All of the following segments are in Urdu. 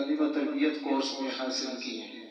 تعلیم و تربیت کورس میں حاصل کی ہیں۔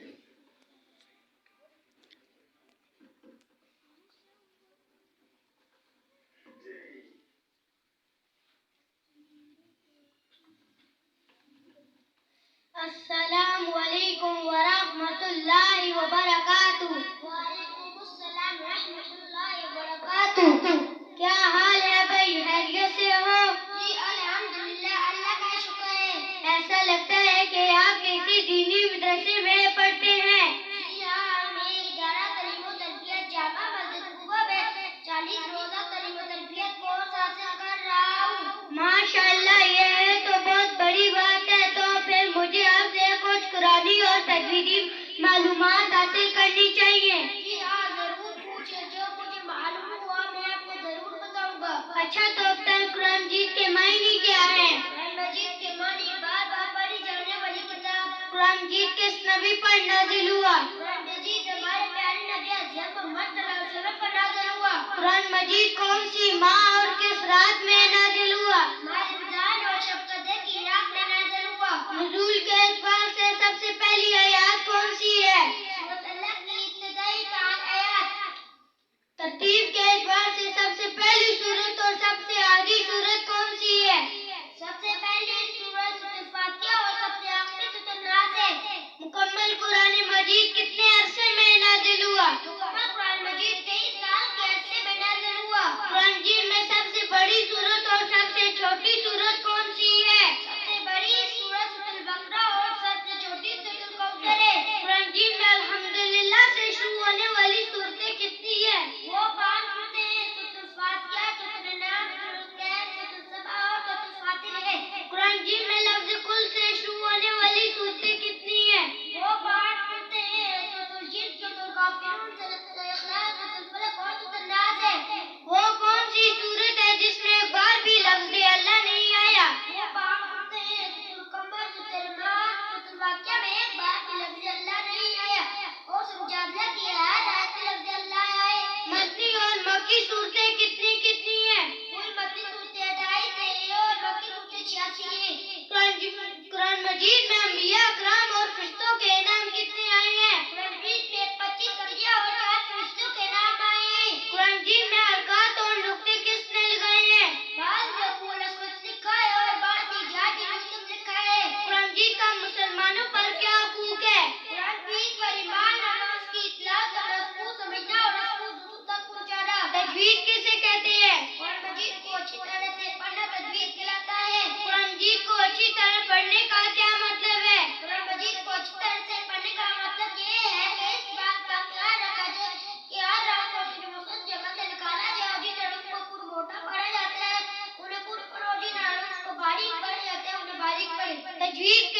السلام علیکم ورحمۃ اللہ وبرکاتہ۔ وعلیکم السلام ورحمۃ اللہ وبرکاتہ۔ کیا حال ہے بھائی، خیریت سے ہو؟ جی الحمدللہ، اللہ کا شکر ہے۔ ایسا لگتا ہے کہ آپ کسی دینی مدرسے میں پڑھتے ہیں۔ جی ہاں، میں ادارہ تعلیم و تربیت جامع مسجد قبہ میں 40 روزہ تعلیم و تربیت کورس حاصل کر رہا ہوں۔ ماشاء اللہ، یہ تو بہت بڑی بات ہے۔ تو پھر مجھے آپ سے کچھ قرآنی اور تجویدی معلومات حاصل کرنی چاہیے۔ جی ہاں، ضرور پوچھیں، جو مجھے معلوم ہوا میں آپ کو ضرور بتاؤں گا۔ اچھا، تو اب تک قرآن مجید کے معنی کیا ہیں؟ قرآن مجید کے معنی بار بار پڑھی جانے والی کتاب۔ قرآن مجید کس نبی پر نازل ہوا؟ قرآن مجید ہمارے پیارے نبی حضرت محمد صلی اللہ علیہ وسلم پر نازل ہوا۔ قرآن مجید کون سی ماہ اور کس رات میں نازل ہوا؟ ماہ رمضان اور شب قدر کی رات میں نازل ہوا۔ نزول کے اعتبار سے سب سے پہلی آیات کون سی ہے؟ سورۃ الحق کی ابتدائی 5 آیات۔ ترتیب کے اعتبار سے سب سے پہلی سورت اور سب سے آخری سورت کون سی ہے؟ سب سے پہلی سورت سورۃ الفاتحہ اور سب سے آخری سورۃ الناس ہے۔ مکمل قرآن مجید کتنے عرصے میں نازل ہوا؟ مکمل قرآن مجید 23 سال کے عرصے میں نازل ہوا۔ قرآن مجید میں سب سے بڑی سورت اور سب سے چھوٹی سورت کون سی ہے؟ سب سے بڑی سورت سورۃ البقرہ اور سب سے چھوٹی سورۃ الکوثر ہے۔ قرآن مجید میں الحمدللہ سے شروع ہونے والی سورتیں کتنی ہیں؟ وہ 5 سورتیں ہیں، سورۃ الفاتحہ، سورۃ الانعام، سورۃ الکہف، سورۃ السبع اور سورۃ الفاتر ہے۔ قرآن مجید میں لفظ کل سے شروع ہونے والی سورتیں کتنی ہیں؟ وہ 5 سورتیں ہیں، سورۃ الجن، سورۃ الکافرون، سورۃ الاخلاص، سورۃ الفلق اور سورۃ الناس ہے۔ وہ کون سی سورت ہے جس میں ایک بار بھی لفظ اللہ نہیں آیا؟ وہ 5 سورتیں ہیں، سورۃ القمر، سورۃ الرحمن، سورۃ الواقعہ میں ایک بار بھی لفظ اللہ نہیں آیا اور سورۃ جاثیہ کی ہر آیت میں لفظ اللہ آئے۔ مدنی اور مکی صورتیں کتنی کتنی ہیں؟ کل مدنی صورتیں 28 ہیں اور مکی صورتیں 86 ہیں۔ قرآن مجید میں انبیاء اکرام اور فرشتوں کے نام کتنے آئے ہیں؟ قرآن مجید میں 25 انبیاء اور 4 فرشتوں کے نام آئے ہیں۔ قرآن مجید میں حلقات اور نقطے کس نے لگائے ہیں؟ بعض میں ابو الاسود لکھا ہے اور بعض میں جاج یوسف لکھا ہے۔ قرآن مجید کا مسلمانوں پر کیا حقوق ہے؟ قرآن مجید پر ایمان لانا، اس کی اصلاح کرنا، اس کو سمجھنا اور اس کو دوسروں تک پہنچانا۔ تجوید کسے کہتے ہیں؟ قرآن مجید کو اچھی طرح سے پڑھنا تجوید کہلاتا ہے۔ قرآن مجید کو اچھی طرح پڑھنے کا کیا مطلب ہے؟ قرآن مجید کو اچھی طرح سے پڑھنے کا مطلب یہ ہے کہ اس بات کا خیال رکھا جائے کہ ہر رات کو کسی مخصوص جگہ سے نکالا جائے اور جن حروف کو پورا موٹا پڑھا جاتا ہے انہیں پورے پڑھو، جن حروف کو باریک پڑھے جاتے ہیں انہیں باریک پڑھے۔ تجوید